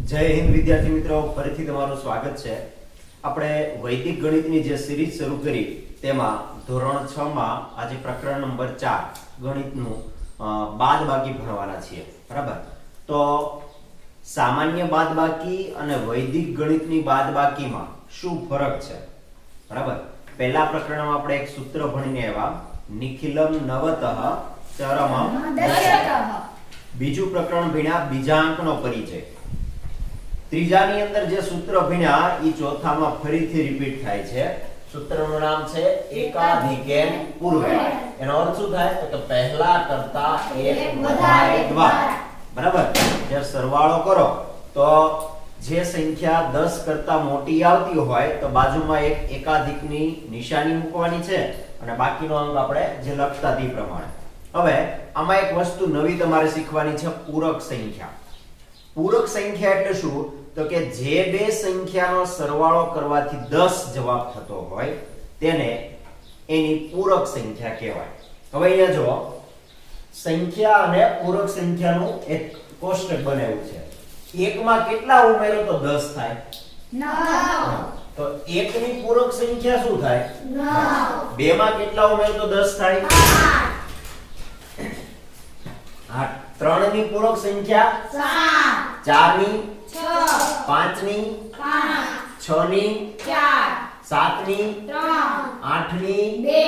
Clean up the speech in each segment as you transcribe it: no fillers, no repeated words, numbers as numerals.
જય હિન્દ વિદ્યાર્થી મિત્રો, ફરીથી તમારું સ્વાગત છે. આપણે વૈદિક ગણિતની જે સિરીઝ શરૂ કરી તેમાં ધોરણ 6 માં આજે પ્રકરણ નંબર 4 ગણિતનું બાદબાકી ભણવાના છીએ. બરાબર? તો સામાન્ય બાદબાકી અને વૈદિક ગણિતની બાદબાકીમાં શું ફરક છે? બરાબર? પહેલા પ્રકરણમાં આપણે એક સૂત્ર ભણીને આવ્યા, નિખિલમ નવતઃ ચરમમ દશતઃ. બીજું પ્રકરણ ભણ્યા બીજા અંકનો પરિચય. ત્રીજાની અંદર જે સૂત્ર ભણ્યા ઈ ચોથામાં ફરીથી રિપીટ થાય છે. સૂત્રનું નામ છે એકાધિકેન પૂર્વે. એનો અર્થ શું થાય? તો પહેલા કરતા એક વધારે દ્વારા. બરાબર? જ્યારે સરવાળો કરો તો જે સંખ્યા 10 કરતા મોટી આવતી હોય તો બાજુમાં એક એકાધિકની નિશાની મૂકવાની છે અને બાકીનો અંક આપણે જે લખતા તે પ્રમાણે. હવે આમાં એક વસ્તુ નવી તમારે શીખવાની છે, પૂરક સંખ્યા. પૂરક સંખ્યા એટલે શું? તો કે જે બે સંખ્યાનો સરવાળો કરવાથી 10 જવાબ થતો હોય તેને એની પૂરક સંખ્યા કહેવાય. હવે અહીંયા જો સંખ્યા અને પૂરક સંખ્યાનું એક કોષ્ટક બનાવ્યું છે. એકમાં કેટલા ઉમેરો તો 10 થાય? 9. તો એકની પૂરક સંખ્યા શું થાય? 9. બેમાં કેટલા ઉમેરો તો 10 થાય? 8. 3 ની પૂરક સંખ્યા 7. 4 ની 6. 5 ની 5. 6 ની 4. 7 ની 3. 8 ની 2.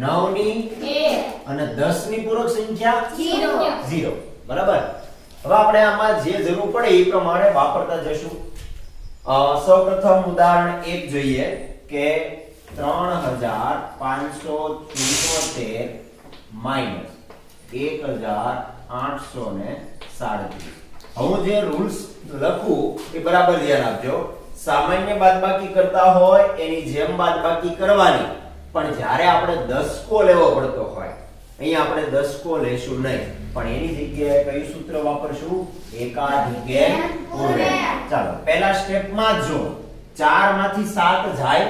9 ની 1 અને 10 ની પૂરક સંખ્યા 0. બરાબર? હવે આપણે આમાં જે જરૂર પડે એ પ્રમાણે વાપરતા જશું. સૌપ્રથમ ઉદાહરણ 1 જોઈએ કે 3574 માઈનસ 1837. હું જે રૂલ્સ લખું એ બરાબર ધ્યાન આપજો. સામાન્ય બાદબાકી કરતા હોય એની જેમ બાદબાકી કરવાની, પણ જ્યારે આપણે દસકો લેવો પડતો હોય અહીંયા આપણે દસકો લેશું નહીં, પણ એની જગ્યાએ કયું સૂત્ર વાપરશું? એકાધિકેન પૂર્વે. ચાલો પહેલા સ્ટેપમાં જો 4 માંથી 7 જાય ન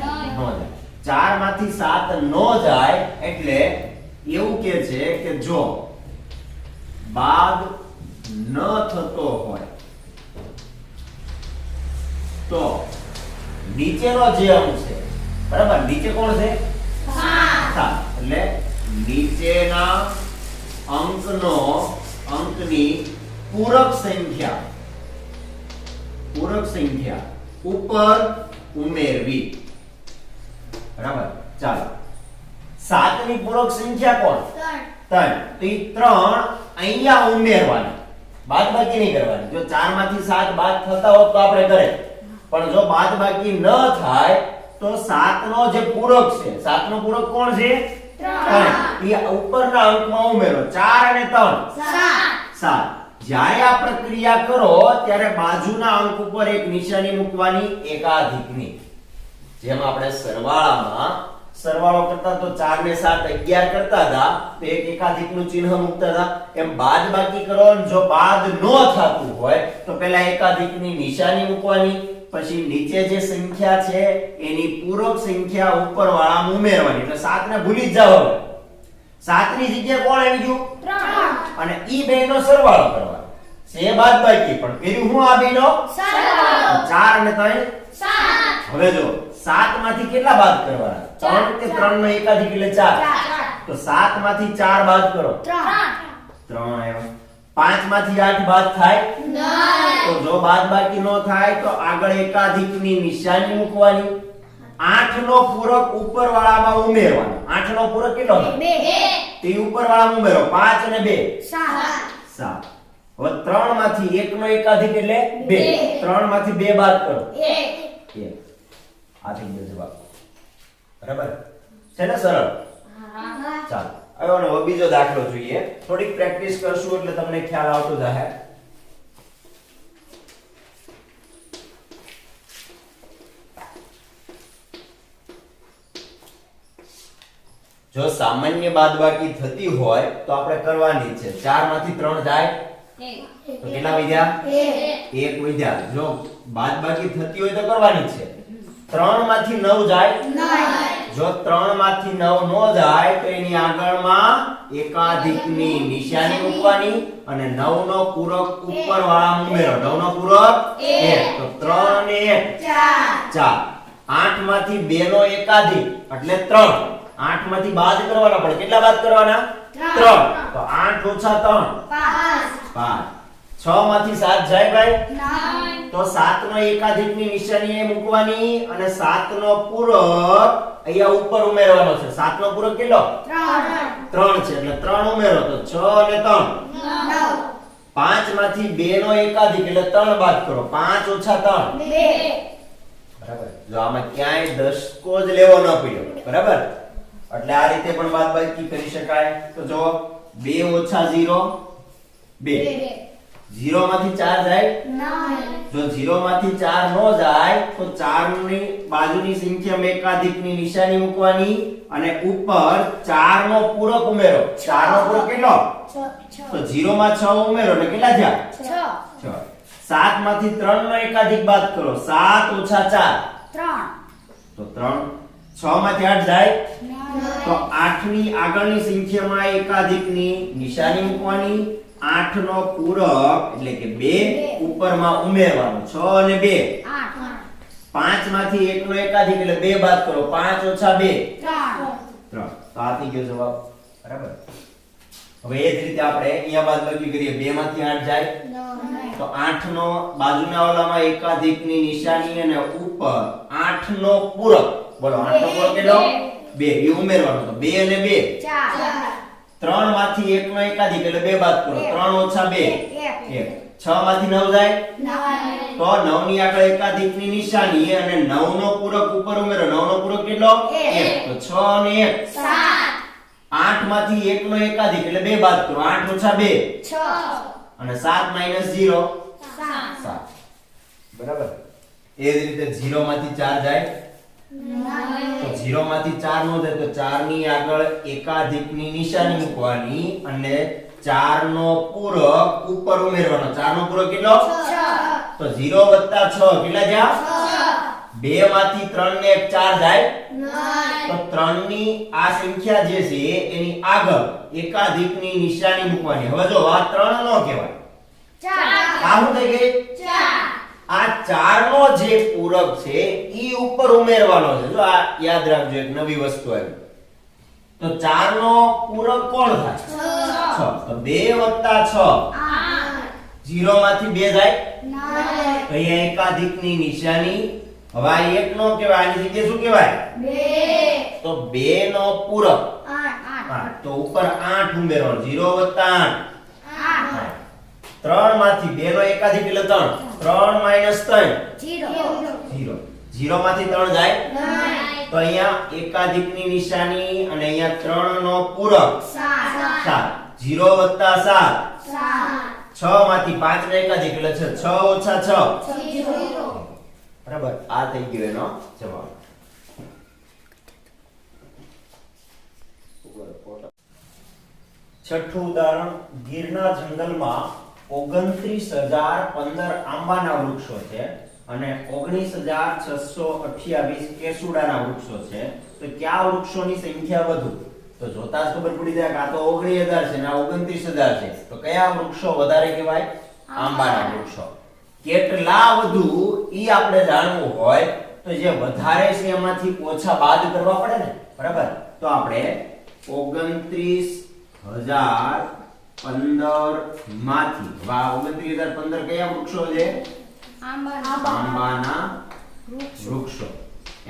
જાય. 4 માંથી 7 ન જાય એટલે એવું કે છે કે જો બાદ ન થતો હોય તો નીચેનો જે અંક છે, બરાબર, નીચે કોણ છે? 7. એટલે નીચેના અંકની પૂરક સંખ્યા ઉપર ઉમેરવી. બરાબર? ચાલો 7 ની પૂરક સંખ્યા કોણ? 3. તો ઈ 3 અહીંયા ઉમેરવાની, બાદબાકી નહીં કરવાની. જો 4 માંથી 7 બાદ થતા હોત તો આપણે કરે, પણ જો બાદબાકી ન થાય તો 7 નો જે પૂરક છે, 7 નો પૂરક કોણ છે? 3. ઈ ઉપરના અંકમાં ઉમેરો. 4 અને 3 7. જ્યારે આ પ્રક્રિયા કરો ત્યારે બાજુના અંક ઉપર એક નિશાની મૂકવાની એકાધિકની. જેમ આપણે સરવાળો કરતા તો 4 ને 7 11 કરતા હતા તો એક એકાધિકનું ચિહ્ન મૂકતા હતા, એમ બાદબાકી કરો જો બાદ ન થતું હોય તો પહેલા એકાધિકની નિશાની મૂકવાની, પછી નીચે જે સંખ્યા છે એની પૂરક સંખ્યા ઉપરવાળામાં ઉમેરવાની. એટલે 7 ને ભૂલી જ જાવ. 7 ની જગ્યાએ કોણ આવી ગયું? 3. અને ઈ બેનો સરવાળો કરવાનો છે, બાદબાકી પણ કર્યું હું આ બેનો સરવાળો. 4 અને 3 7. હવે જો 7 માંથી કેટલા બાદ કરવાના? 3 કે 3 નો એકાધિક એટલે 4. તો 7 માંથી 4 બાદ કરો. 3 આવ્યો. 5 માંથી 8 બાદ થાય? તો જો બાદબાકી નો થાય તો આગળ એકાધિકની નિશાની મૂકવાની. 8 નો પૂરક ઉપરવાળામાં ઉમેરવાનો. 8 નો પૂરક કેટલો? 2. તે ઉપરવાળામાં ઉમેરો. 5 અને 2 7. હવે 3 માંથી 1 નો એકાધિક એટલે 2. 3 માંથી 2 બાદ કરો. 1. આ થઈ ગયો જવાબ. બરાબર છે ને? સરળ. ચાલો હવે બીજો દાખલો જોઈએ. થોડીક પ્રેક્ટિસ કરશું એટલે તમને ખ્યાલ આવતો જશે. જો સામાન્ય બાદબાકી થતી હોય તો આપણે કરવાની છે. 4 માંથી 3 જાય તો કેટલા વધ્યા? 1 વધ્યા. જો બાદબાકી થતી હોય તો કરવાની છે. 3 માંથી 9 જાય? જો 3 માંથી 9 નો જાય તો એની આગળમાં એકાધિકની નિશાની મૂકવાની અને 9 નો પૂરક ઉપર વાળા ઉમેરો. 9 નો પૂરક 1 તો 3 ને 1 4. 8 માંથી 2 નો એકાધિક એટલે 3. 8 માંથી બાદ કરવાના પડે. કેટલા બાદ કરવાના? 3. તો 8 ઓછા 3 5. 6 માંથી 7 જાય ભાઈ? 9. તો 7 નો એકાધિકની નિશાની એ મૂકવાની અને 7 નો પૂરક અહીંયા ઉપર ઉમેરવાનો છે. 7 નો પૂરક કેટલો? 3 છે એટલે 3 ઉમેરો તો 6 અને 3 9. 5 માંથી 2 નો એકાધિક એટલે 3 બાદ કરો. 5 ઓછા 3 2. બરાબર. જો આમાં ક્યાંય દશકો જ લેવો ન પડ્યો. બરાબર. એટલે આ રીતે પણ બાદબાકી કરી શકાય. તો જો 2 ઓછા 0 2. 0 માંથી 4 જાય? 9. જો 0 માંથી 4 નો જાય તો 4 ની બાજુની સંખ્યામાં એકાધિકની નિશાની મૂકવાની અને ઉપર 4 નો પૂરક ઉમેરો. 4 નો પૂરક કેટલો? 6. તો 0 માં 6 ઉમેરો એટલે કેટલા થયા? 6. 7 માંથી 3 નો એકાધિક બાદ કરો. 7 ઓછા 4 3. તો 3. 6 માંથી 8 જાય? 9. તો 8 ની આગળની સંખ્યામાં એકાધિકની નિશાની મૂકવાની. 8 નો પૂરક એટલે કે 2 ઉપરમાં ઉમેરવાનો. 6 અને 2 8. 5 માંથી 1 નો એકાધિક એટલે 2 બાદ કરો. 5 ઓછા 2 3. તો આ થઈ ગયો જવાબ. બરાબર. હવે એ જ રીતે આપણે અહીંયા બાદબાકી કરીએ. 2 માંથી 8 જાય? 9. તો 8 નો બાજુના ઓલામાં એકાધિકની નિશાની અને ઉપર 8 નો પૂરક. બોલો 8 નો પૂરક કેટલો? 2. એ ઉમેરવાનો. તો 2 અને 2 4. 3 માંથી 1 નો એકાધિક એટલે 2 બાદ કરો. 3 ઓછા 2 1. 6 માંથી 9 જાય? 9. તો 9 ની આગળ એકાધિકની નિશાની અને 9 નો પૂરક ઉપર ઉમેરો. 9 નો પૂરક કેટલો? 1. તો 6 અને 1 7. 8 માંથી 1 નો એકાધિક એટલે 2 બાદ કરો. 8 ઓછા 2 6. અને 7 - 0 7. બરાબર. એ જ રીતે 0 માંથી 4 જાય? તો 0 માંથી 4 નો જાય તો 4 ની આગળ એકાધિકની નિશાની મૂકવાની અને 4 નો પૂરક ઉપર ઉમેરવાનો. 4 નો પૂરક કેટલો? 6. તો 0 + 6 કેટલા થયા? 2 માંથી 3 ને 1 4 જાય? 9. તો 3 ની આ સંખ્યા જે છે એની આગળ એકાધિકની નિશાની મૂકવાની. હવે જો આ 3 નો કહેવાય. 4 આ શું થઈ ગઈ? 4. આ 4 નો જે પૂરક છે ઈ ઉપર ઉમેરવાનો છે. જો આ યાદ રાખજો, એક નવી વસ્તુ આવી. તો 4 નો પૂરક કોણ થાય? 6. તો 2 + 6 8. 0 માંથી 2 જાય? 9. અહીંયા એકાધિકની નિશાની. હવે આ 1 નો કહેવાય, આની જગ્યાએ શું કહેવાય? 2. તો 2 નો પૂરક 8. તો ઉપર 8 ઉમેરવાનો. 0 + 8 8. 3 માંથી 2 નો એકાધિક એટલે 3. 3 - 3 0. 0 માંથી 3 જાય? 9. તો અહીંયા એકાધિકની નિશાની અને અહીંયા 3 નો પૂરક 7. 0 + 7 7. 6 માંથી 5 નો એકાધિક એટલે 6 ઓછા 6 0. બરાબર. આ થઈ ગયો એનો જવાબ. છઠ્ઠું ઉદાહરણ. ગીરના જંગલમાં 29,015 આંબાના વૃક્ષો છે અને 19,628 કેસુડાના વૃક્ષો છે. તો કયા વૃક્ષોની સંખ્યા વધુ? તો જોતા જ ખબર પડી જાય કે આ તો 19,000 છે અને આ 29,000 છે. તો કયા વૃક્ષો વધારે કહેવાય? આંબાના વૃક્ષો. કેટલા વધુ ઈ આપણે જાણવું હોય તો જે વધારે છે એમાંથી ઓછા બાદ કરવા પડે ને. બરાબર. તો આપણે 29,015 માંથી 29,015 કયા વૃક્ષો છે? આંબાના વૃક્ષો.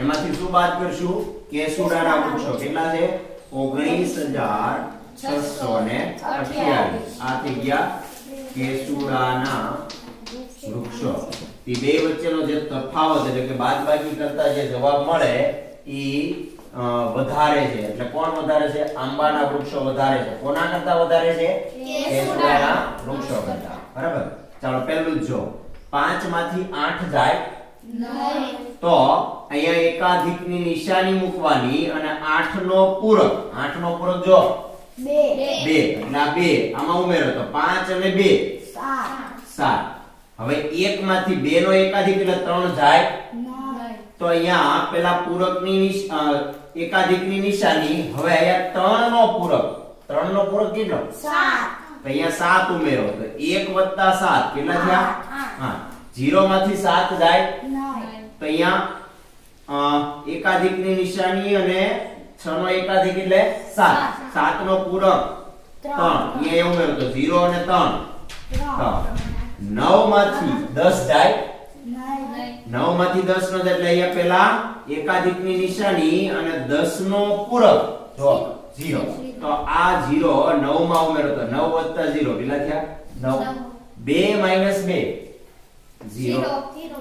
એમાંથી શું બાદ કરશું? કેસુડાના વૃક્ષો. કેટલા છે? 19,628. આ થઈ ગયા કેસુડાના વૃક્ષો. એ બે વચ્ચેનો જે તફાવત એટલે કે બાદબાકી કરતા જે જવાબ મળે ઈ વધારે છે. એટલે કોણ વધારે છે? આંબાના વૃક્ષો વધારે છે. કોના કરતા વધારે છે? કેસુડાના વૃક્ષો કરતા. બરાબર. ચાલો પહેલું જો 5 માંથી 8 જાય? 9. તો અહીંયા એકાધિકની નિશાની મૂકવાની અને 8 નો પૂરક. 8 નો પૂરક જો 2 એટલે આ 2 આમાં ઉમેરો તો 5 અને 2 7. હવે 1 માંથી 2 નો એકાધિક એટલે 3 જાય? 9. તો અહીંયા પેલા પૂરકની એકાધિકની નિશાની, હવે અહીંયા 3 નો પૂરક, 3 નો પૂરક કેટલો 7, તો અહીંયા 7 ઉમેરો તો 1 + 7 કેટલા થયા 8, 0 માંથી 7 જાય 9, તો અહીંયા એકાધિકની નિશાની અને 6 નો એકાધિક એટલે 7, 7 નો પૂરક 3, અહીંયા ઉમેરો તો 0 અને 3, 9 માંથી 10 જાય 9 માંથી 10 નો એટલે અહીંયા પેલા એકાધિકની નિશાની અને 10 નો પૂરક જો 0, તો આ 0 9 માં ઉમેરો તો 9 + 0 કેટલા થયા 9, 2 - 2 0,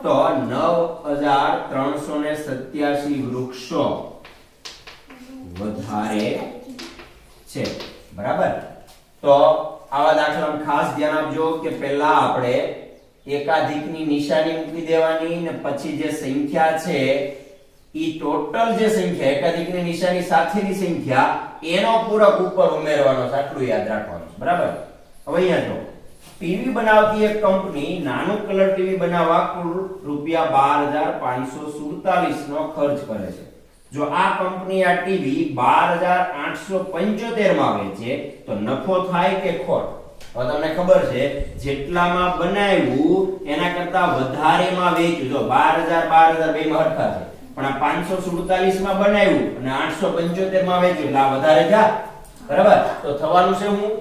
તો 9387 વૃક્ષો વધારે છે, બરાબર. તો આવા દાખલામાં ખાસ ધ્યાન આપજો કે પહેલા આપણે એકાધિકની નિશાની મૂકી દેવાની ને પછી જે સંખ્યા છે ઈ ટોટલ જે સંખ્યા એકાધિકની નિશાની સાથેની સંખ્યા એનો પૂરક ઉપર ઉમેરવાનો છે, આટલું યાદ રાખવાનું છે, બરાબર. હવે અહીંયા જો ટીવી બનાવતી એક કંપની નાનું કલર ટીવી બનાવવા કુલ ₹12,547 નો ખર્ચ કરે છે. જો આ કંપની આ ટીવી 12,875 માં વેચે તો નફો થાય કે ખોટ? હવે તમને ખબર છે જેટલામાં બનાવ્યું એના કરતા વધારેમાં વેચ્યું, જો 12,000 બે માં હરખા છે, પણ આ 547 માં બનાવ્યું અને 875 માં વેચ્યું એટલે આ વધારે થયા, બરાબર. તો થવાનું છે હું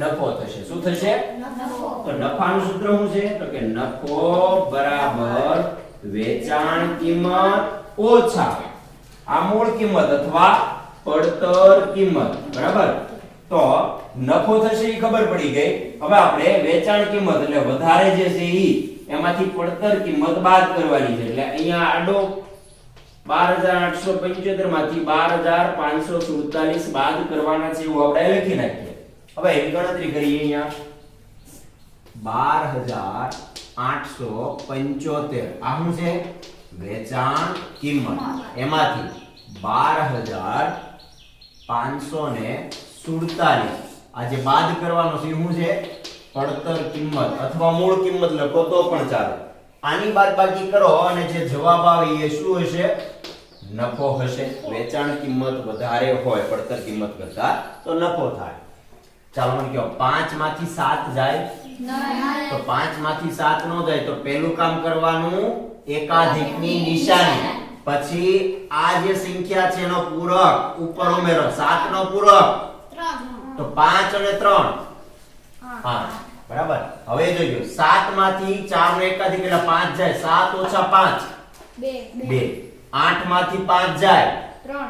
નફો થશે. શું થશે? નફો. તો નફાનું સૂત્ર શું છે? તો કે નફો બરાબર વેચાણ કિંમત ઓછા આ મૂળ કિંમત અથવા પડતર કિંમત, બરાબર. તો નફો થશે એ ખબર પડી ગઈ. હવે આપણે વેચાણ કિંમત એટલે વધારે જે છે ઈ એમાંથી પડતર કિંમત બાદ કરવાની છે. એટલે અહીંયા આડો 12,875 માંથી 12,547 બાદ કરવાના છે એવું આપણે લખી નાખીએ. હવે એની ગણતરી કરીએ. અહીંયા 12,875 આ શું છે? વેચાણ કિંમત. એમાંથી 12,547 આ જે બાદ કરવાનો છે શું છે? પડતર કિંમત અથવા મૂળ કિંમત લખો તો પણ ચાલે. આની બાદબાકી કરો અને જે જવાબ આવે એ શું હશે? નફો હશે. વેચાણ કિંમત વધારે હોય પડતર કિંમત કરતા તો નફો થાય. ચાલો મને કહો 5 માંથી 7 જાય નહીં, તો 5 માંથી 7 નો જાય તો પહેલું કામ કરવાનું એકાધિકની નિશાની, પછી આ જે સંખ્યા છે એનો પૂરક ઉપર ઉમેરો. 7 નો પૂરક 3, તો 5 અને 3 5, બરાબર. હવે જોજો 7 માંથી 4 નો એકાધિક એટલે 5 જાય, 7 - 5 2, 8 માંથી 5 જાય 3,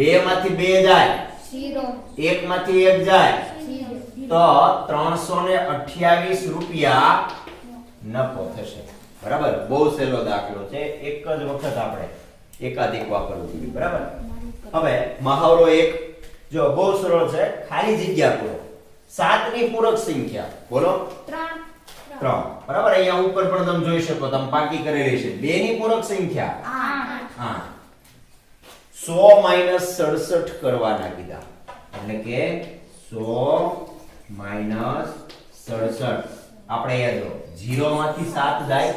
2 માંથી 2 જાય 0, 1 માંથી 1 જાય 0, તો 328 રૂપિયા નફો થશે, બરાબર. બહુ સહેલો દાખલો છે, એક જ વખત આપણે એકાધિક વાપરવું જોઈએ, બરાબર. હવે મહાવરો એક જો બહુ સરળ છે, ખાલી જગ્યા પૂરો. 7 ની પૂરક સંખ્યા બોલો 3, બરાબર. અહીંયા ઉપર પણ તમે જોઈ શકો, તમે પાકી કરેલી છે. 2 ની પૂરક સંખ્યા 8, 100 - 67 કરવાના કીધા, એટલે કે 100 - 67. આપણે યાદ રહો 0 માંથી 7 જાય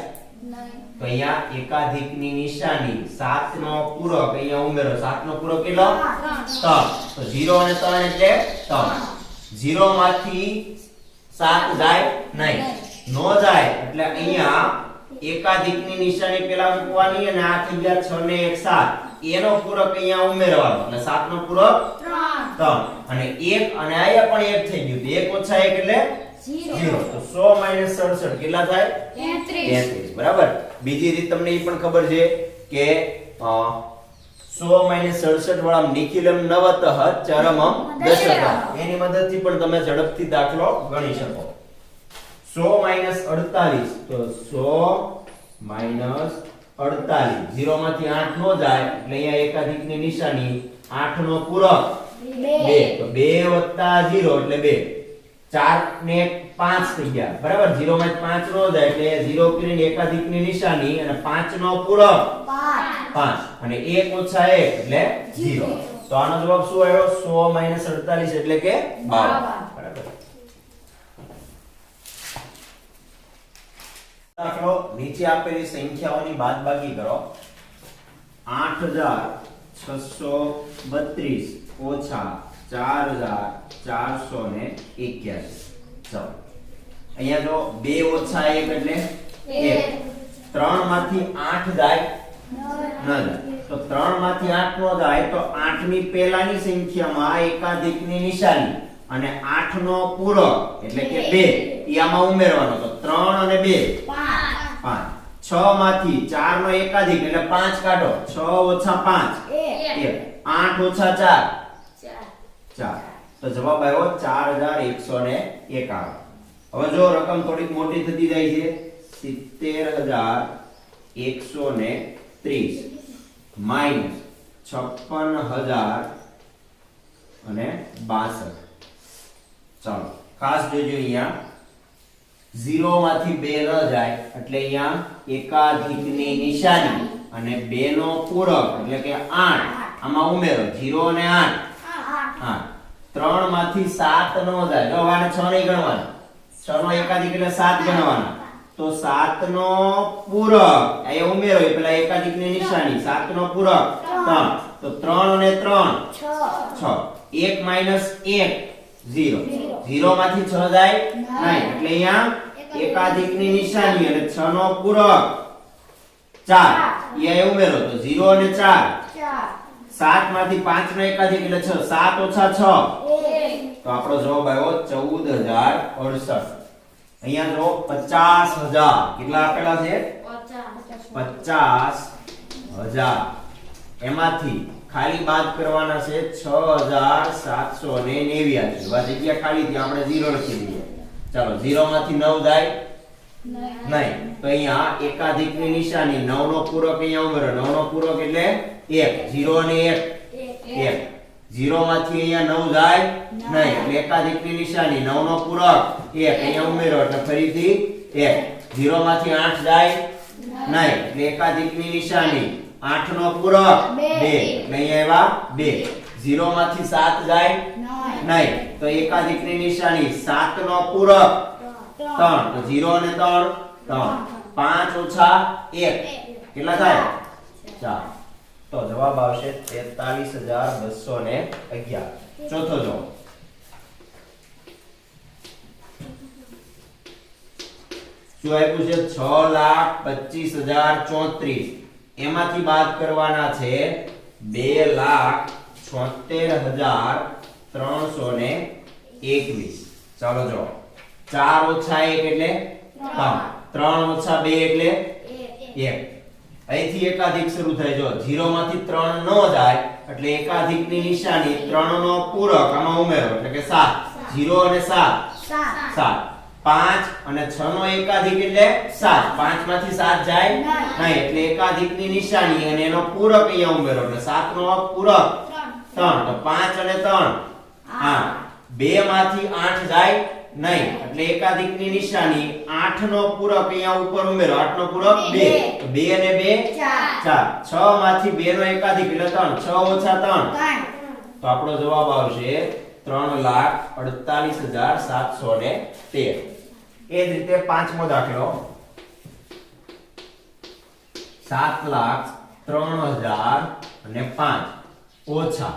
નહીં, તો અહીંયા એકાધિકની નિશાની 7 નો પૂરક અહીંયા ઉમેરો. 7 નો પૂરક કેટલો? 3, તો 0 અને 3 એટલે 3. 0 માંથી 7 જાય નહીં, નો જાય એટલે અહીંયા એકાધિકની નિશાની પેલા મૂકવાની અને આ થઈ ગયા 6 ને 1 7, એનો પૂરક અહીંયા ઉમેરવાનો એટલે 7 નો પૂરક 3 અને 1 અને અહીંયા પણ 1 થઈ ગયું. 1 - 1 એટલે 0, તો 100 - 67 કેટલા થાય? 33, બરાબર. બીજી રીત તમને એ પણ ખબર છે કે 100 - 67 વાળા નિખિલમ નવતઃ ચરમમ દશકઃ, એની મદદથી પણ તમે ઝડપથી દાખલો ગણી શકો. 100 - 48, તો 100 - 48 0 માંથી 8 નો જાય એટલે અહીંયા એકાધિકની નિશાની 8 નો પૂરક 2, તો 2 + 0 એટલે 2, 4 ને 5 થઈ ગયા, બરાબર. 0 માંથી 5 નો જાય એટલે 0 કરીને એકાધિકની નિશાની અને 5 નો પૂરક 5 અને 1 - 1 એટલે 0. તો આનો જવાબ શું આવ્યો? 100 - 48 એટલે કે 52, બરાબર. દાખલો નીચે આપેલી સંખ્યાઓની બાદબાકી કરો 8632 ઓછા 4481. ચાલો અહીંયા જો 2 ઓછા 1 એટલે 1. 3 માંથી 8 જાય ન જાય, તો 3 માંથી 8 નો જાય તો 8 ની પહેલાની સંખ્યામાં એકાધિકની નિશાની અને 8 નો પૂરક એટલે કે 2 ઈ આમાં ઉમેરવાનો. તો 3 અને 2 5. 6 માંથી 4 નો એકાધિક એટલે 5 કાઢો. 6 ઓછા 5 1. 8 ઓછા 4 4. તો જવાબ આવ્યો 4151. હવે જો રકમ થોડીક મોટી થતી જાય છે. 70130 માઈનસ 56062. ચાલો ખાસ જોજો, અહીંયા 0 માંથી 2 ન જાય એટલે અહીંયા એકાધિકની નિશાની અને 2 નો પૂરક એટલે કે 8 આમાં ઉમેરો. 0 અને 8. 3 માંથી 7 નો જાય, જો આને 6 નહીં ગણવાના. 6 નો એકાધિક એટલે 7 ગણવાના. તો 7 નો પૂરક એ ઉમેરો પેલા એકાધિકની નિશાની. 7 નો પૂરક 3. તો 3 અને 3 6. 1 માઈનસ 1 0. 0 માંથી 6 જાય નહીં એટલે અહીંયા એકાધિકની નિશાની અને 6 નો પૂરક 4 એ ઉમેરો. તો 0 અને 4. 7 માંથી 5 નો એકાધિક એટલે 6. 7 ઓછા 6 તો આપણો જવાબ આવ્યો 14068. અહીંયા જો 50000 કેટલા આપેલા છે? 50000. એમાંથી ખાલી બાદ કરવાના છે 6789. આ જગ્યા ખાલી થી આપણે 0 લખી દઈએ. ચાલો 0 માંથી 9 જાય નહીં, તો અહીંયા એકાધિકની નિશાની 9 નો પૂરક અહીંયા ઉમેરો. 9 નો પૂરક એટલે 1. 0 અને 1 0 માંથી અહીંયા 9 જાય નહીં એટલે એકાધિકની નિશાની 9 નો પૂરક 1 અહીંયા ઉમેરો એટલે ફરીથી 1. 0 માંથી 8 જાય નહીં એટલે એકાધિકની નિશાની 8 નો પૂરક 2 એટલે અહીંયા એવા 2. 0 માંથી 7 જાય નહીં તો એકાધિકની નિશાની 7 નો પૂરક 3. તો 0 અને 3 5 ઓછા 1 કેટલા થાય? 4. તો જવાબ આવશે 43211. ચોથો જવાબ શું આપ્યું છે? 6,25,034. એમાંથી બાદ કરવાના છે 2,76,321. ચાલો જો 4 ઓછા 1 એટલે 3 ઓછા 2 એટલે 1. અહીંથી એકાધિક શરૂ થાય. જો 0 માંથી 3 નો જાય એટલે એકાધિકની નિશાની 3 નો પૂરક આમાં ઉમેરો એટલે કે 7. 0 અને 7 5 અને 6 નો એકાધિક એટલે 7. 5 માંથી 7 જાય નહીં એટલે એકાધિકની નિશાની અને એનો પૂરક અહીંયા ઉમેરો એટલે 7 નો પૂરક 3. તો 5 અને 3 8. 2 માંથી 8 જાય નહીં એટલે એકાધિકની નિશાની 8 નો પૂરક અહીંયા ઉપર ઉમેરો. 8 નો પૂરક 2. તો 2 અને 2 4. 6 માંથી 2 નો એકાધિક એટલે 3. 6 ઓછા 3 તો આપણો જવાબ આવશે 3,48,713. એ જ રીતે પાંચમો દાખલો 7,03,005 ઓછા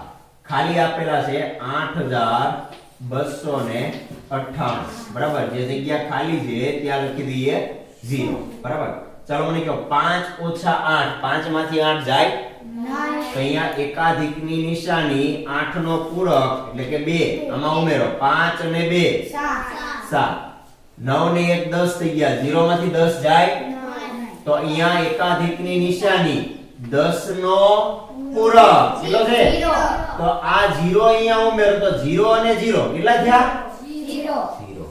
ખાલી આપેલા છે 8,298. બરાબર, જે જગ્યા ખાલી છે ત્યાં લખી દઈએ 0. બરાબર, ચાલો મને કહો 5 ઓછા 8. 5 માંથી 8 જાય તો અહીંયા એકાધિકની નિશાની 8 નો પૂરક એટલે કે 2 આમાં ઉમેરો. 5 અને 2 7. 9 ને 1 10 થઈ ગયા. 0 માંથી 10 જાય તો અહીંયા એકાધિકની નિશાની 10 નો પૂરક કેટલો છે? તો આ 0 અહીંયા ઉમેરો તો 0 અને 0 કેટલા થયા? 0.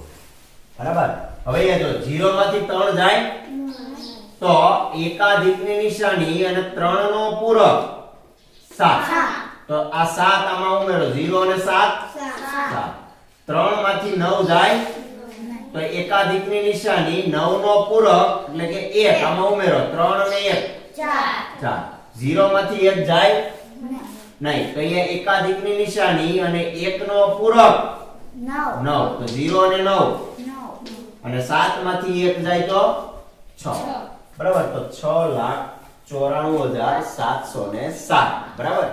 બરાબર, હવે અહીંયા જો 0 માંથી 3 જાય તો એકાધિકની નિશાની અને 3 નો પૂરક 7. તો આ 7 આમાં ઉમેરો. 0 અને 7 3 માંથી 9 જાય તો એકાધિકની નિશાની 9 નો પૂરક એટલે કે 1 આમાં ઉમેરો. 3 અને 1 4. 0 માંથી 1 જાય નહીં તો અહીંયા એકાધિકની નિશાની અને 1 નો પૂરક 9. તો 0 અને 9 અને 7 માંથી 1 જાય તો 6. બરાબર, તો 6,48,005. 94,707 બરાબર.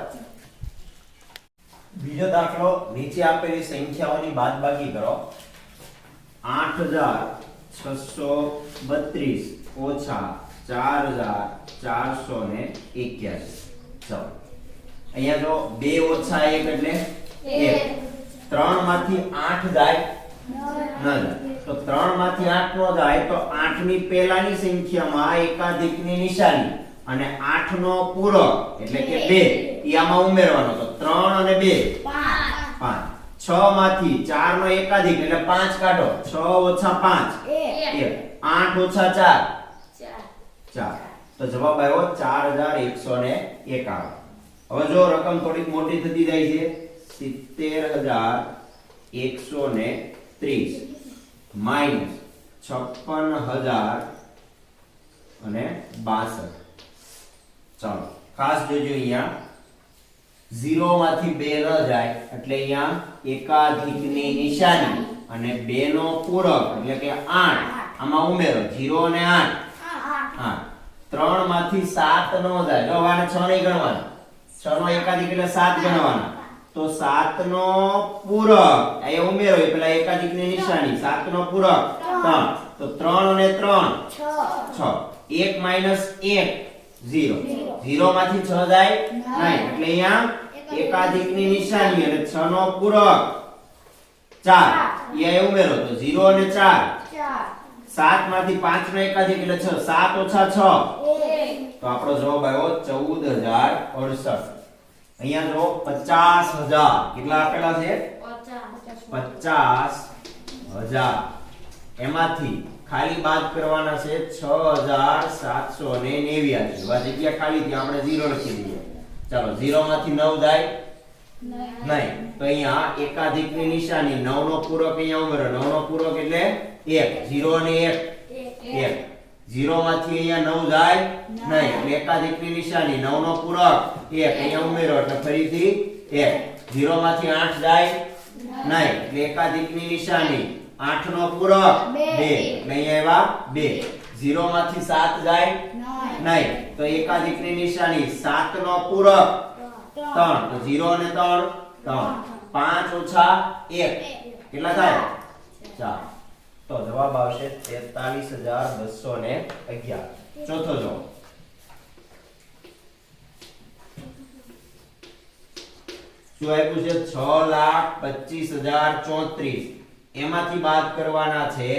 બીજો દાખલો, નીચે આપેલી સંખ્યાઓની બાદબાકી કરો. 8,632 ઓછા 4,481. ચાલો અહીંયા જો 2 ઓછા 1 એટલે 1. 3 માંથી 8 જાય ન જાય. તો 3 માંથી 8 નો જાય તો 8 ની પહેલાની સંખ્યામાં એકાધિકની નિશાની અને 8 નો પૂરક એટલે કે 2 ઈ આમાં ઉમેરવાનો. તો 3 અને 2 5. 6 માંથી 4 નો એકાધિક એટલે 5 કાઢો. 6 ઓછા 5 1. 8 ઓછા 4 4. તો જવાબ આવ્યો 4151. હવે જો રકમ થોડીક મોટી થતી જાય છે. 70,130 માઈનસ 56,062. ચાલો ખાસ જોજો, અહીંયા 0 માંથી 2 ન જાય એટલે અહીંયા એકાધિકની નિશાની અને 2 નો પૂરક એટલે કે 8 આમાં ઉમેરો. 0 અને 8. 3 માંથી 7 નો જાય. જો આને 6 નહીં ગણવાના. 6 નો એકાધિક એટલે 7 ગણવાના. તો 7 નો પૂરક અહીંયા ઉમેરો પેલા એકાધિકની નિશાની. 7 નો પૂરક 3. તો 3 અને 3 6. 1 માઈનસ 1 0. 0 માંથી 6 જાય નહીં એટલે અહીંયા એકાધિકની નિશાની અને 6 નો પૂરક 4 અહીંયા ઉમેરો. તો 0 અને 4 7 માંથી 5 નો એકાધિક એટલે 6. 7 ઓછા 6 તો આપણો જવાબ આવ્યો 14,068. અહીંયા જો 50,000 કેટલા આપેલા છે? 50,000. એમાંથી ખાલી બાદ કરવાના છે 6,789. આ જગ્યા ખાલી થી આપણે 0 લખી દઈએ. ચાલો 0 માંથી 9 જાય નહીં. તો અહીંયા એકાધિકની નિશાની 9 નો પૂરક અહીંયા ઉમેરો. 9 નો પૂરક એટલે 1. 0 અને 1 0 માંથી અહીંયા 9 જાય નહીં એટલે એકાધિકની નિશાની 9 નો પૂરક 1 અહીંયા ઉમેરો એટલે ફરીથી 1. 0 માંથી 8 જાય નહીં એટલે એકાધિકની નિશાની 8 નો પૂરક 2 એટલે અહીંયા એવા 2. 0 માંથી 7 જાય નહીં તો એકાધિકની નિશાની 7 નો પૂરક 3. તો 0 અને 3 3. 5 ઓછા 1 કેટલા થાય? 4. તો જવાબ આવશે 43,211. ચોથો જવાબ શું આપ્યું છે? 6,25,034. એમાંથી બાદ કરવાના છે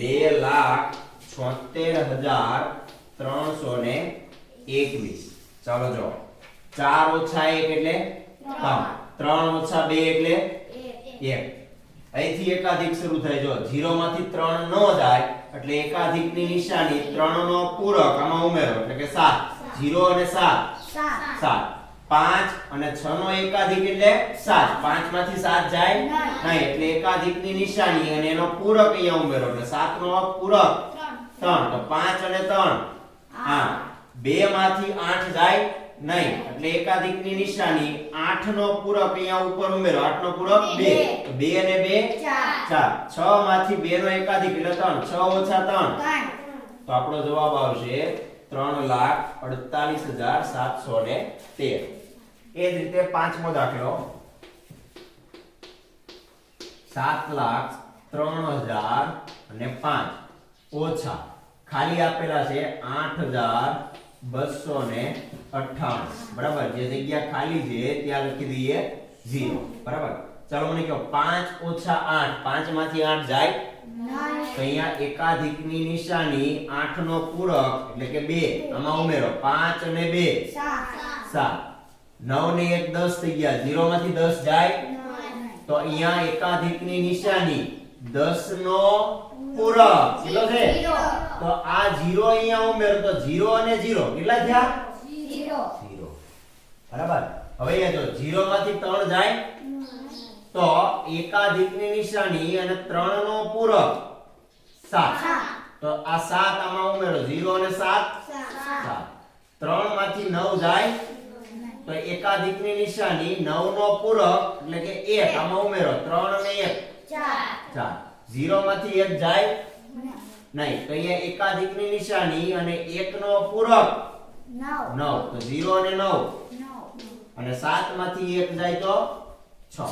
2,76,321. ચાલો જો 4 ઓછા 1 એટલે 3. 3 ઓછા 2 એટલે 1. અહીંથી એકાધિક શરૂ થાય. જો 0 માંથી 3 ન જાય એટલે એકાધિકની નિશાની 3 નો પૂરક આમાં ઉમેરો એટલે કે 7. 0 અને 7 5 અને 6 નો એકાધિક એટલે 7. 5 માંથી 7 જાય નહીં એટલે એકાધિકની નિશાની અને એનો પૂરક અહીંયા ઉમેરો એટલે 7 નો પૂરક 3. તો 5 અને 3 2 માંથી 8 જાય નહીં એટલે એકાધિકની નિશાની 8 નો પૂરક અહીંયા ઉપર ઉમેરો. 8 નો પૂરક 2. તો 2 અને 2 4. 6 માંથી 2 નો એકાધિક એટલે 3. 6 ઓછા 3 તો આપણો જવાબ આવશે 3,48,713. એ જ રીતે પાંચમો દાખલો 7,03,005 ઓછા ખાલી આપેલા છે 8,298. બરાબર. જે જગ્યા ખાલી છે ત્યાં લખી દઈએ 0. બરાબર. ચાલો મને કહો 5 ઓછા 8. 5 માંથી 8 જાય તો અહીંયા એકાધિકની નિશાની 8 નો પૂરક એટલે કે 2 આમાં ઉમેરો. 5 અને 2 7. 9 ને 1 10 થઈ ગયા. 0 માંથી 10 જાય તો અહીંયા એકાધિકની નિશાની 10 નો પૂરક કેટલો છે? તો આ 0 અહીંયા ઉમેરો તો 0 અને 0 કેટલા થયા? 0. બરાબર. હવે અહીંયા જો 0 માંથી 3 જાય તો એકાધિકની નિશાની અને 3 નો પૂરક 7. તો આ 7 આમાં ઉમેરો. 0 અને 7 3 માંથી 9 જાય તો એકાધિકની નિશાની 9 નો પૂરક એટલે કે 1 આમાં ઉમેરો. 3 અને 1 4. 0 માંથી 1 જાય નહીં તો અહીંયા એકાધિકની નિશાની અને 1 નો પૂરક 9 તો 0 અને 9 અને 7 માંથી 1 જાય તો 6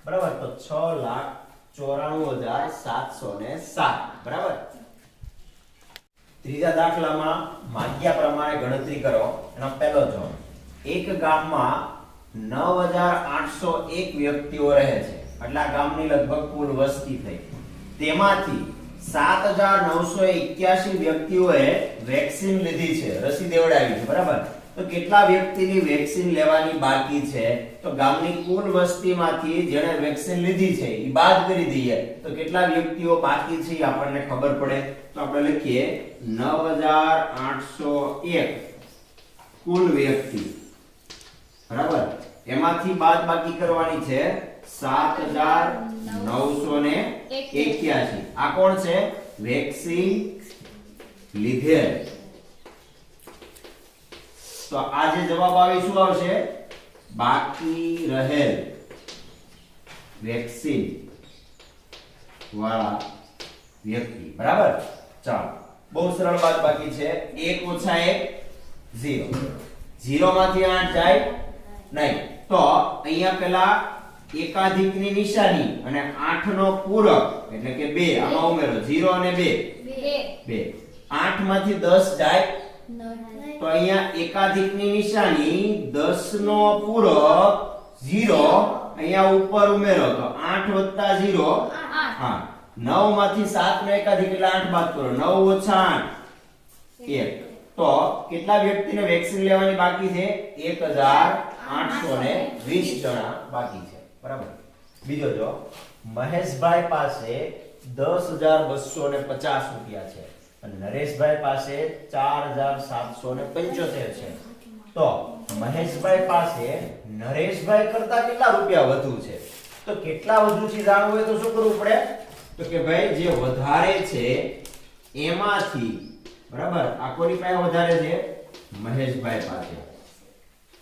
બરાબર તો 6,94,707 બરાબર ત્રીજા દાખલામાં માંગ્યા પ્રમાણે ગણતરી કરો એનો પહેલો જવાબ એક ગામમાં 9,801 વ્યક્તિઓ રહે છે એટલે આ ગામની લગભગ કુલ વસ્તી થઈ તેમાંથી 7,981 વ્યક્તિઓએ વેક્સિન લીધી છે રસી દેવડાવી છે બરાબર તો કેટલા વ્યક્તિની વેક્સિન લેવાની બાકી છે તો ગામની કુલ વસ્તીમાંથી જેણે વેક્સિન લીધી છે એ બાદ કરી દઈએ તો કેટલા વ્યક્તિઓ બાકી છે એ આપણને ખબર પડે તો આપણે લખીએ 9,801 કુલ વ્યક્તિ બરાબર એમાંથી બાદ બાકી કરવાની છે 7,981 આ કોણ છે વેક્સિન લીધેલ તો આ જે જવાબ આવે શું આવશે બાકી રહેલ વેક્સિન વાળા વ્યક્તિ બરાબર ચાલો બહુ સરળ વાત બાકી છે 1 - 1 0 0 માંથી 8 જાય નહીં તો અહીંયા પેલા એકાધિકની નિશાની અને 8 નો પૂરક એટલે કે 2 આમાં ઉમેરો 0 અને 2 8 માંથી 10 જાય તો અહીંયા એકાધિકની નિશાની 10 નો પૂરક 0 અહીંયા ઉપર ઉમેરો તો 8 + 0 8 9 માંથી 7 નો એકાધિક એટલે 8 બાદ કરો 9 - 8 1 તો કેટલા વ્યક્તિને વેક્સિન લેવાની બાકી છે 1,820 જણા બાકી છે બરાબર બીજો જો મહેશભાઈ પાસે 10,250 રૂપિયા છે અને નરેશભાઈ પાસે 4,775 છે તો મહેશભાઈ પાસે નરેશભાઈ કરતા કેટલા રૂપિયા વધુ છે તો કેટલા વધુ છે જાણવું હોય તો શું કરવું પડે તો કે ભાઈ જે વધારે છે એમાંથી બરાબર આ કોની પાસે વધારે છે મહેશભાઈ પાસે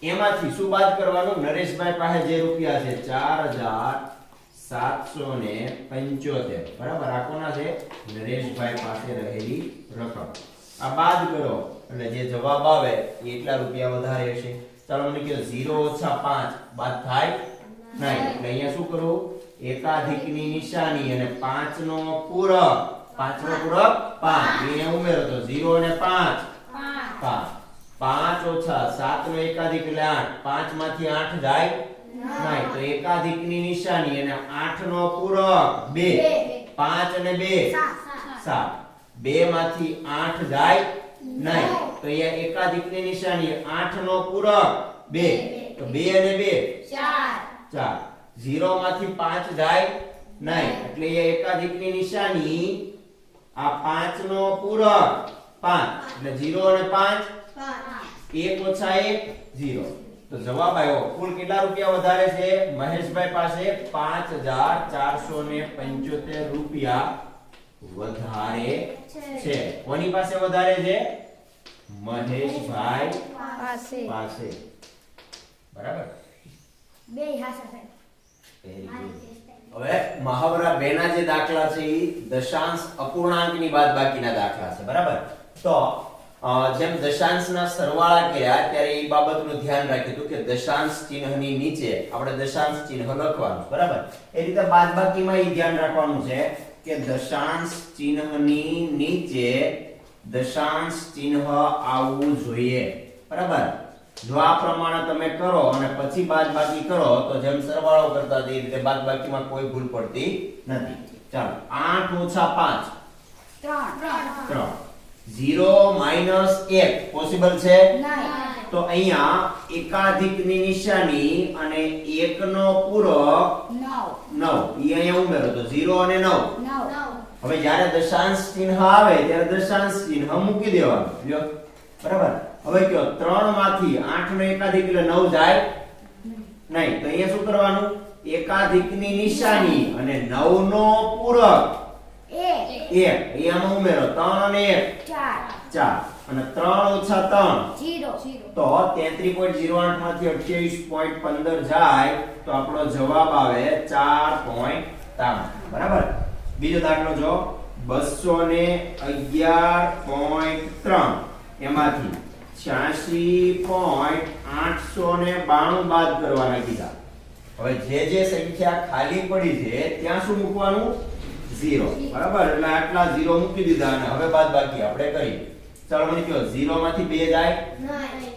એમાંથી શું બાદ કરવાનું નરેશભાઈ પાસે જે રૂપિયા છે 4,775 બરાબર આ કોના છે નરેશભાઈ પાસે રહેલી રકમ આ બાદ કરો એટલે જે જવાબ આવે એ એટલા રૂપિયા વધારે હશે ચાલો મને કહો 0 - 5 બાદ થાય નહીં એટલે અહીંયા શું કરવું એકાધિકની નિશાની અને 5 નો પૂરક 5 નો પૂરક 5 એને ઉમેરો તો 0 અને 5 5 - 7 નો એકાધિક એટલે 8 5 માંથી 8 જાય નહીં તો એકાધિકની નિશાની અને 8 નો પૂરક 2 5 અને 2 7 2 માંથી 8 જાય નહીં તો અહીંયા એકાધિકની નિશાની 8 નો પૂરક 2 તો 2 અને 2 4 0 માંથી 5 જાય નહીં એટલે અહીંયા એકાધિકની નિશાની આ 5 નો પૂરક 5 એટલે 0 અને 5 1 - 1 0 તો જવાબ આવ્યો કુલ કેટલા રૂપિયા વધારે છે મહેશભાઈ પાસે 5,475 રૂપિયા વધારે છે કોની પાસે વધારે છે મહેશભાઈ પાસે બરાબર બે હાસા હવે મહાવરા 2 ના જે દાખલા છે એ દશાંશ અપૂર્ણાંકની બાદબાકીના દાખલા છે બરાબર તો જેમ દશાંશના સરવાળા કર્યા ત્યારે એ બાબતનું ધ્યાન રાખ્યું હતું કે દશાંશ ચિહ્નની નીચે આપણે દશાંશ ચિહ્ન લખવાનું બરાબર એ રીતે બાદબાકીમાં એ ધ્યાન રાખવાનું છે કે દશાંશ ચિહ્નની નીચે દશાંશ ચિહ્ન આવવું જોઈએ બરાબર જો આ પ્રમાણે તમે કરો અને પછી બાદબાકી કરો તો જેમ સરવાળો કરતા તે રીતે બાદબાકીમાં કોઈ ભૂલ પડતી નથી ચાલો 8 - 5 3 0 - 1 પોસિબલ છે નહીં તો અહીંયા એકાધિકની નિશાની અને 1 નો પૂરક 9 ઈ અહીંયા ઉમેરો તો 0 અને 9 હવે જ્યારે દશાંશ ચિહ્ન આવે ત્યારે દશાંશ ચિહ્ન મૂકી દેવાનું લ્યો બરાબર હવે કયો 3 માંથી 8 નો એકાધિક એટલે 9 જાય નહીં તો અહીંયા શું કરવાનું એકાધિકની નિશાની અને 9 નો પૂરક 1 અહીંયામાં ઉમેરો 3 અને 1 4 અને 3 - 3 0 તો 33.08 માંથી 28.15 જાય તો આપણો જવાબ આવે 4.93 બરાબર બીજો દાખલો જો 211.3 એમાંથી 86.892 બાદ કરવાના કીધા. હવે જે સંખ્યા ખાલી પડી છે ત્યાં શું મૂકવાનું? 0. બરાબર, એટલે આટલા 0 મૂકી દીધા અને હવે બાદબાકી આપણે કરીએ. ચાલો મને કહો 0 માંથી 2 જાય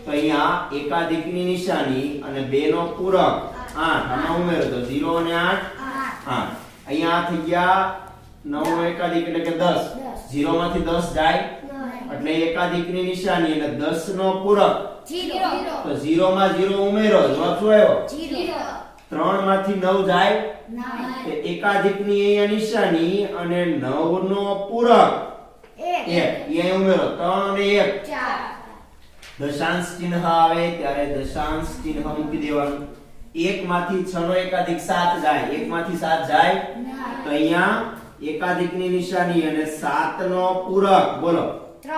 તો અહીંયા એકાધિકની નિશાની અને 2 નો પૂરક 8 આમાં ઉમેરો તો 0 અને 8 અહીંયા થઈ ગયા 9 નો એકાધિક એટલે કે 10. 0 માંથી 10 જાય એટલે એકાધિકની નિશાની અને 10 નો પૂરક 0 તો 0 માં 0 ઉમેરો જવાબ શું આવ્યો? 3 માંથી 9 જાય 9 તો એકાધિકની અહીંયા નિશાની અને 9 નો પૂરક 1 અહીંયા ઉમેરો 3 અને 1 4 દશાંશ ચિહ્ન આવે ત્યારે દશાંશ ચિહ્ન મૂકી દેવાનું. 1 માંથી 6 નો એકાધિક 7 જાય 1 માંથી 7 જાય તો અહીંયા એકાધિકની નિશાની અને 7 નો પૂરક બોલો 3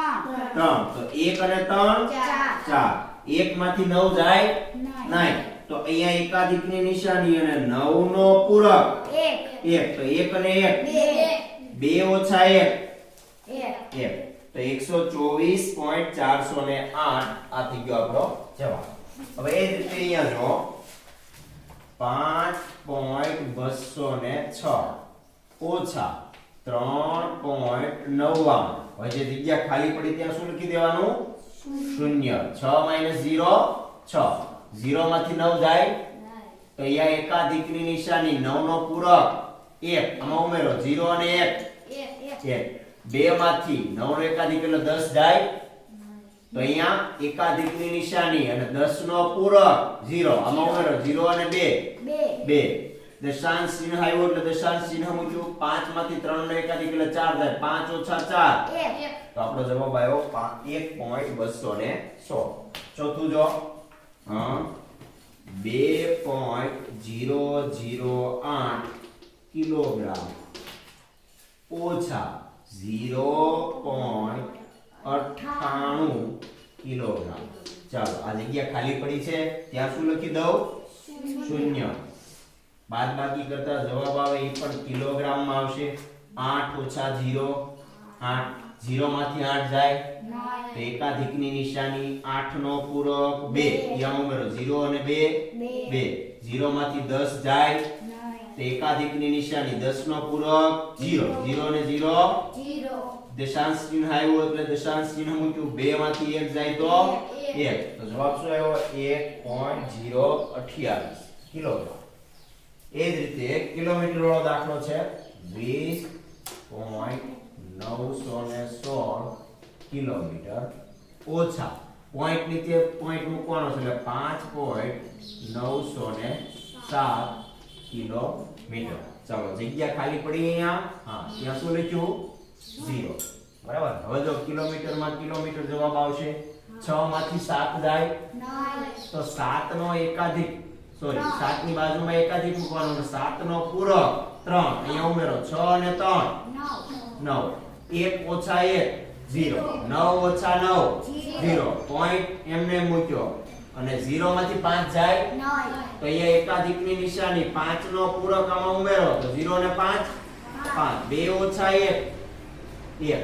3 તો 1 અને 3 4 1 માંથી 9 જાય 9 તો અહીંયા એકાધિકની નિશાની અને 9 નો પૂરક 1 તો 1 અને 1 2 ઓછા 1 તો 124.408 આ થઈ ગયો આપણો જવાબ. હવે એ જ રીતે અહીંયા જો 5.206 ઓછા 3.99 હવે જે જગ્યા ખાલી પડી ત્યાં શું લખી દેવાનું? 0. 6 - 0 6 0 માંથી 9 જાય તો અહીંયા એકાધિકની નિશાની 9 નો પૂરક 1 આમાં ઉમેરો 0 અને 1 2 માંથી 9 નો એકાધિક એટલે 10 જાય તો અહીંયા એકાધિકની નિશાની અને 10 નો પૂરક 0 આમાં ઉમેરો 0 અને 2 દશાંશ ચિહ્ન આવ્યું એટલે દશાંશ ચિહ્ન મૂક્યું 5 માંથી 3 નો એકાધિક એટલે 4 થાય 5 ઓછા 4 તો આપણો જવાબ આવ્યો 1.216. ચોથું જો 2.008 કિલોગ્રામ ઓછા 0.98 કિલોગ્રામ. ચાલો આ જગ્યા ખાલી પડી છે ત્યાં શું લખી દઉં? 0. બાદબાકી કરતા જવાબ આવે એ પણ કિલોગ્રામમાં આવશે. 8 ઓછા 0 8 0 માંથી 8 જાય તો એકાધિકની નિશાની 8 નો પૂરક 2 અહીંયા ઉમેરો 0 અને 2 0 માંથી 10 જાય તો એકાધિકની નિશાની 10 નો પૂરક 0 0 અને 0 દશાંશ ચિહ્ન આવ્યું એટલે દશાંશ ચિહ્ન મૂક્યું 2 માંથી 1 જાય તો 1 તો જવાબ શું આવ્યો? 1.028 કિલોગ્રામ. એ જ રીતે કિલોમીટર વાળો દાખલો છે 20.916 કિલોમીટર ઓછા પોઈન્ટ નીચે પોઈન્ટ મૂકવાનો છે એટલે 5.907 કિલોમીટર. ચાલો જગ્યા ખાલી પડી અહીંયા ત્યાં શું લખ્યું? 0. બરાબર. હવે જો કિલોમીટરમાં કિલોમીટર જવાબ આવશે 6 માંથી 7 જાય તો 7 નો એકાધિક 7 ની બાજુમાં એકાધિક મૂકવાનો અને 7 નો પૂરક 3 અહીંયા ઉમેરો 6 અને 3 9 1 ઓછા 1 0 9 ઓછા 9 0 પોઈન્ટ એમને મૂક્યો અને 0 માંથી 5 જાય તો અહીંયા એકાધિકની નિશાની 5 નો પૂરક આમાં ઉમેરો તો 0 અને 5 2 ઓછા 1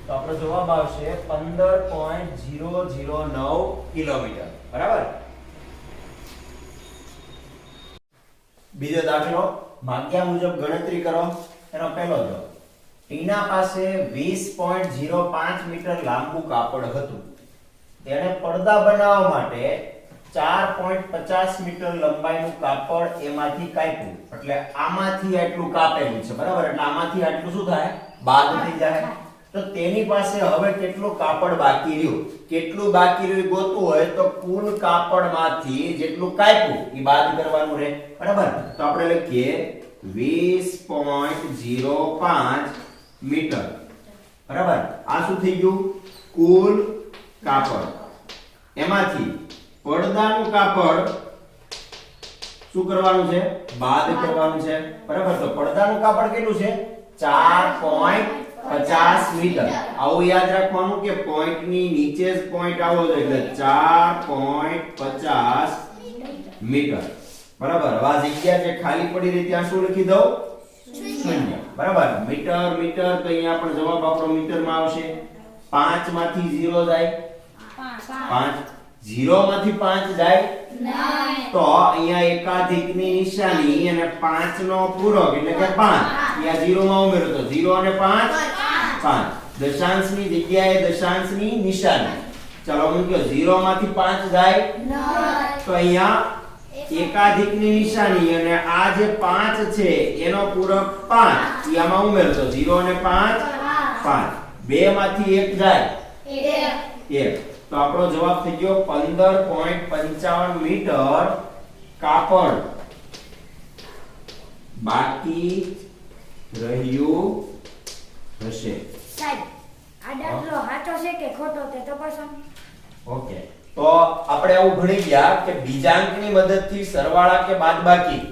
તો આપણો જવાબ આવશે 15.009 કિલોમીટર. બરાબર. બીજો દાખલો માગ્યા મુજબ ગણતરી કરો. એનો પહેલો જો ટીના પાસે 20.05 મીટર લાંબુ કાપડ હતું. તેણે પડદા બનાવવા માટે 4.50 મીટર લંબાઈનું કાપડ એમાંથી કાપ્યું. એટલે આમાંથી આટલું કાપેલું છે. બરાબર. એટલે આમાંથી આટલું શું થાય? બાદ થઈ જાય. તો તેની પાસે હવે કેટલું કાપડ બાકી રહ્યું? કેટલું બાકી રહ્યું ગોતવું હોય તો કુલ કાપડમાંથી જેટલું કાપ્યું એ બાદ કરવાનું રહે. બરાબર. તો આપણે લખીએ 20.05 મીટર. બરાબર. આ શું થઈ ગયું? કુલ કાપડ. એમાંથી પડદાનું કાપડ શું કરવાનું છે? બાદ કરવાનું છે. બરાબર. તો પડદાનું કાપડ કેટલું છે? 4.50 મીટર. આવું યાદ રાખવાનું કે પોઈન્ટ ની નીચે જ પોઈન્ટ આવો જોઈએ એટલે 4.50 મીટર. બરાબર. હવે આ જગ્યા જે ખાલી પડી રહી ત્યાં શું લખી દઉં? 0. બરાબર. મીટર મીટર તો અહીંયા પણ જવાબ આપણો મીટરમાં આવશે. 5 માંથી 0 જાય 5 0 માંથી 5 જાય તો અહીંયા એકાધિકની નિશાની અને 5 નો પૂરક એટલે કે 5 અહીંયા 0 માં ઉમેરો તો 0 અને 5 5 દશાંશની જગ્યાએ દશાંશની નિશાની ચાલો મૂક્યો 0 માંથી 5 જાય તો અહીંયા એકાધિકની નિશાની અને આ જે 5 છે એનો પૂરક 5 ઈ આમાં ઉમેરો તો 0 અને 5 5 2 માંથી 1 જાય 1 તો આપણો જવાબ થઈ ગયો 15.55 મીટર કાપડ બાકી રહ્યું હશે. ઓકે તો આપણે આવું ભણી ગયા કે બીજાંકની મદદથી સરવાળા કે બાદબાકી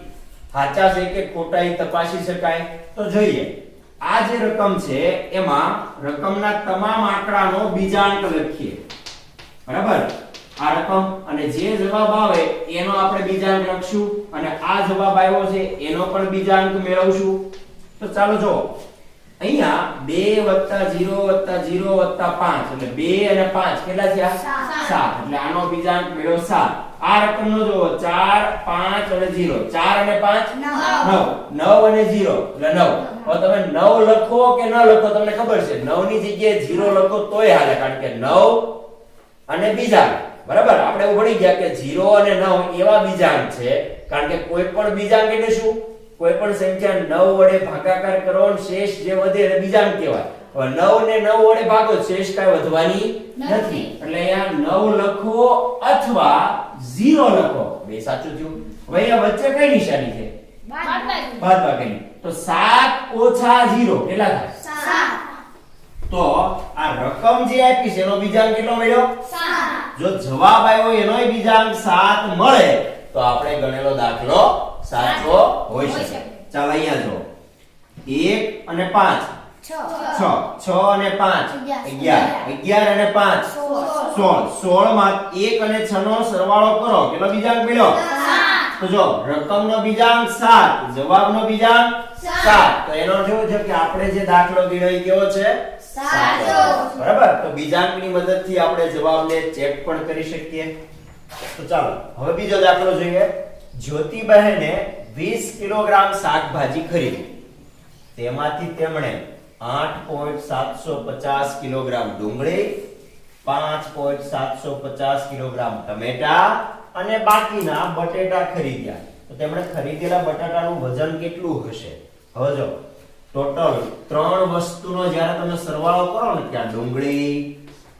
સાચા છે કે ખોટા એ તપાસી શકાય. તો જોઈએ આ જે રકમ છે એમાં રકમના તમામ આંકડાનો બીજાંક લખીએ. બરાબર આ રકમ અને જે જવાબ આવે એનો આપણે બીજાંક લખશું અને આ જવાબ આવ્યો છે એનો પણ બીજાંક મેળવશું. તો ચાલો જો અહીંયા 2 + 0 + 0 + 5 એટલે 2 અને 5 કેટલા થયા 7 એટલે આનો બીજાંક મેળવ્યો 7. આ રકમનો જો 4 5 અને 0 4 અને 5 9 અને 0 એટલે 9. હવે તમે 9 લખો કે ન લખો તમને ખબર છે 9 ની જગ્યાએ 0 લખો તોય હાલે કારણ કે 9 અને બીજાંક બરાબર આપણે એવું ભણી ગયા કે 0 અને 9 એવા બીજાંક છે કારણ કે કોઈ પણ બીજાંક એટલે શું કોઈ પણ સંખ્યા 9 વડે ભાગાકાર કરો અને શેષ જે વધે એને બીજાંક કહેવાય. હવે 9 ને 9 વડે ભાગો શેષ કાંઈ વધવાની નથી એટલે અહીંયા 9 લખો અથવા 0 લખો બે સાચું થયું. હવે અહીંયા વચ્ચે કઈ નિશાની છે બાદબાકીની તો 7 ઓછા 0 કેટલા થાય 7. તો આ રકમ જે આપી છે એનો બીજાંક કેટલો મળ્યો 7. જો જવાબ આવ્યો એનોય બીજાંક 7 મળે તો આપણે ગણેલો દાખલો સાચો હોઈ શકે. ચાલો અહીંયા જો 1 અને 5 6 6 અને 5 11 11 અને 5 16 16 માં 1 અને 6 નો સરવાળો કરો કેટલો બીજાંક મળ્યો 7. તો જો રકમનો બીજાંક 7 જવાબનો બીજાંક 7 તો એનો અર્થ એવો છે કે આપણે જે દાખલો ગણ્યો એ કેવો છે સાચો. બરાબર તો બીજાંકની મદદથી આપણે જવાબને ચેક પણ કરી શકીએ. તો ચાલો હવે બીજો દાખલો જોઈએ. જ્યોતિબહેને 20 કિલોગ્રામ શાકભાજી ખરીદી તેમાંથી તેમણે 8.750 કિલોગ્રામ ડુંગળી 5.750 કિલોગ્રામ ટમેટા અને બાકીના બટેટા ખરીદ્યા. તો તેમણે ખરીદેલા બટાટાનું વજન કેટલું હશે? હવે જો ટોટલ ત્રણ વસ્તુનો જ્યારે તમે સરવાળો કરો ને કે આ ડુંગળી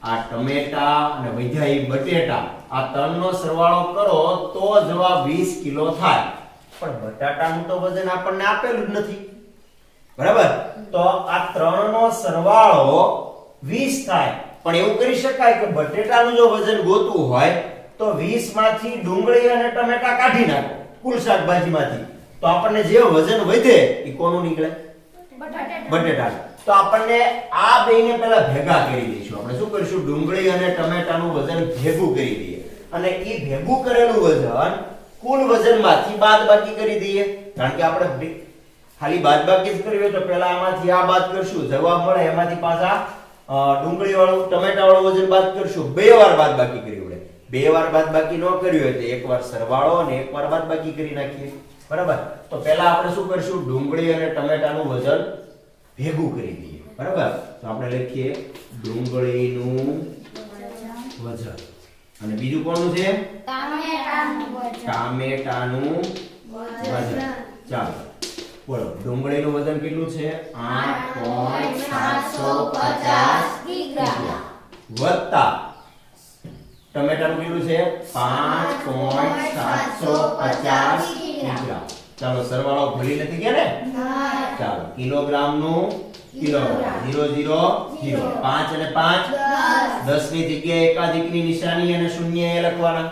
આ ટમેટા અને વૈદ્યાઈ બટેટા આ ત્રણનો સરવાળો કરો તો જવાબ 20 કિલો થાય. પણ બટાટાનું તો વજન આપણને આપેલું જ નથી બરાબર તો આ ત્રણનો સરવાળો 20 થાય. પણ એવું કરી શકાય કે બટેટાનું જો વજન ગોતવું હોય તો 20 માંથી ડુંગળી અને ટમેટા કાઢી નાખો કુલ શાકભાજીમાંથી તો આપણને જે વજન વધે એ કોનું નીકળે બટેટા. તો આપણને આ બેને પહેલા ભેગા કરી દઈશું. આપણે શું કરીશું ડુંગળી અને ટમેટાનું વજન ભેગું કરી દઈએ અને એ ભેગું કરેલું વજન કુલ વજનમાંથી બાદબાકી કરી દઈએ. કારણ કે આપણે ખાલી બાદબાકી જ કરવી હોય તો પહેલા આમાંથી આ બાદ કરશું જવાબ મળે એમાંથી પાછા ડુંગળી વાળું ટમેટા વાળું વજન બાદ કરશું. બે વાર બાદબાકી કરવી પડે. બે વાર બાદબાકી ન કરવી હોય તો એકવાર સરવાળો અને એકવાર બાદબાકી કરી નાખીએ બરાબર. તો પહેલા આપણે શું કરશું ડુંગળી અને ટમેટાનું વજન ભેગું કરી દઈએ બરાબર. તો આપણે લખીએ ડુંગળીનું વજન અને બીજું કોનું છે ટામેટાનું વજન. ચાલો બોલો ડુંગળીનું વજન કેટલું છે 8.750 કિગ્રા વત્તા ટમેટાનું કેટલું છે 5.750 કિગ્રા. ચાલો સરવાળો ભૂલી નથી ગયા ને ચાલો કિલોગ્રામનું કિલોગ્રામ 0 0 0 5 અને 5 10 ની જગ્યાએ એકાધિકની નિશાની અને શૂન્ય એ લખવાના.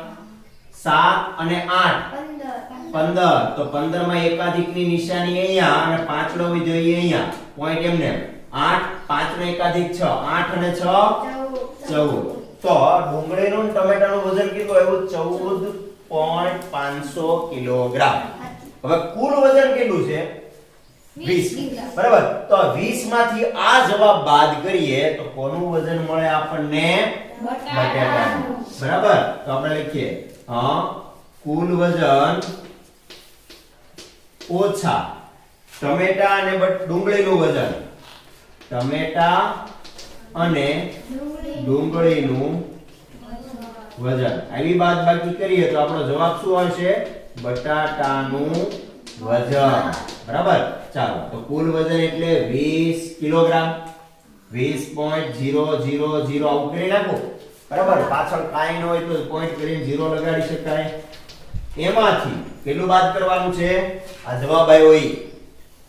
7 અને 8 15 તો 15 માં એકાધિકની નિશાની અહીંયા અને પાંચડો વિધ્યો અહીંયા પોઈન્ટ એમને 8 5 નો એકાધિક 6 8 અને 6 14. તો ડુંગળીનું ટમેટાનું વજન કેટલું આવ્યું 14.500 કિલોગ્રામ. હવે કુલ વજન કેટલું છે 20 બરાબર. તો 20 માંથી આ જવાબ બાદ કરીએ તો કોનું વજન મળે આપણને? બટેટાનું. બરાબર. તો આપણે લખીએ કુલ વજન ઓછા ટમેટા અને ડુંગળીનું વજન. ટમેટા અને ડુંગળીનું વજન આવી બાદબાકી કરીએ તો આપણો જવાબ શું આવશે? બટાટાનું વજન. બરાબર. ચાલો તો કુલ વજન એટલે 20 કિલોગ્રામ. 20.000 આવું કરી નાખો. બરાબર. પાછળ કાઈ ન હોય તો પોઈન્ટ કરીને 0 લગાડી શકાય. એમાંથી કેટલું બાદ કરવાનું છે? આ જવાબ આવ્યો ઈ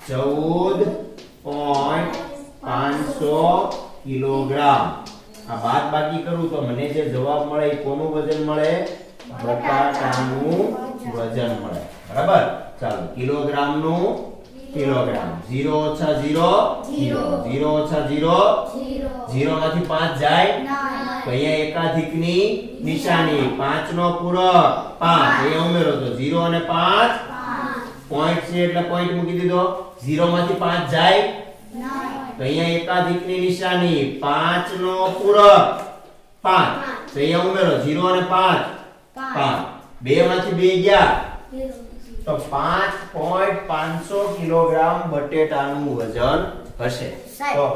14.500 કિલોગ્રામ. આ બાદ બાકી કરું તો મને જે જવાબ મળે એ કોનું વજન મળે? બટાટાનું વજન મળે. બરાબર. ચાલો કિલોગ્રામ નું કિલોગ્રામ. 0 ઓછા 0 0 0 ઓછા 0 0 માંથી 5 જાય તો અહીંયા એકાધિકની નિશાની 5 નો પૂરક 5 અહીંયા ઉમેરો તો 0 અને 5 પોઈન્ટ છે એટલે પોઈન્ટ મૂકી દીધો. 0 માંથી 5 જાય તો અહીંયા એકાધિકની નિશાની 5 નો પૂરક 5 તો અહીંયા ઉમેરો 0 અને 5 5 2 માંથી 2 ગયા તો 5.500 કિલોગ્રામ બટેટાનું વજન હશે. તો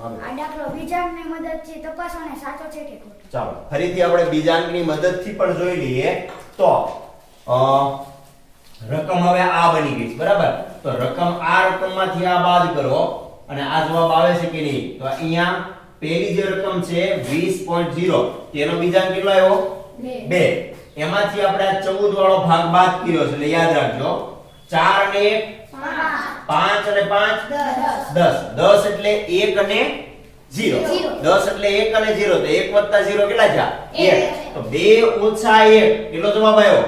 આ દાખલો બીજાંકની મદદથી તપાસવાનો સાચો છે કે ખોટો? ચાલો ફરીથી આપણે બીજાંકની મદદથી પણ જોઈ લઈએ. તો રકમ હવે આ બની ગઈ છે. બરાબર. તો રકમ આ રકમમાંથી આ બાદ કરો અને આ જવાબ આવે છે કે નહીં? તો અહીંયા પહેલી જે રકમ છે 20.0 તેનો બીજાંક કેટલો આવ્યો? 2. એમાંથી આપણે આ 14 વાળો ભાગ બાદ કર્યો છે એટલે યાદ રાખજો. 4 અને 1 5 અને 5 10 એટલે 1 અને 0 10 એટલે 1 અને 0 તો 1 + 0 કેટલા થયા? 1. તો 2 ઓછા 1 કેટલો જવાબ આવ્યો?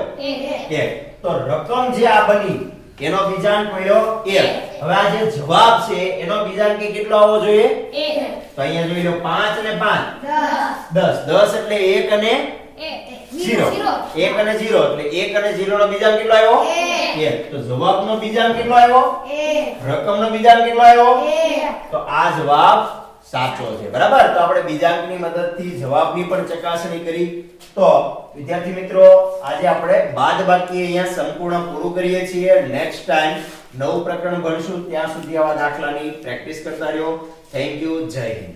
1. તો રકમ જે આ બની એનો બીજાંક મળ્યો 1. હવે આ જે જવાબ છે એનો બીજાંક કેટલો આવવો જોઈએ? 1. તો અહીંયા જોઈ લો 5 અને 5 10 એટલે 1 અને 0 1 અને 0 એટલે 1 અને 0 નો બીજાંક કેટલો આવ્યો? 1. તો જવાબનો બીજાંક કેટલો આવ્યો? 1. રકમનો બીજાંક કેટલો આવ્યો? 1. તો આ જવાબ સાચો છે. બરાબર. તો આપણે બીજાંકની મદદથી જવાબની પણ ચકાસણી કરી. તો વિદ્યાર્થી મિત્રો આજે આપણે બાદબાકી અહીંયા સંપૂર્ણ પૂરું કરીએ છીએ. નેક્સ્ટ ટાઈમ નવું પ્રકરણ ભણશું. ત્યાં સુધી આવા દાખલાની પ્રેક્ટિસ કરતા રહ્યો. Thank you. જય હિન્દ.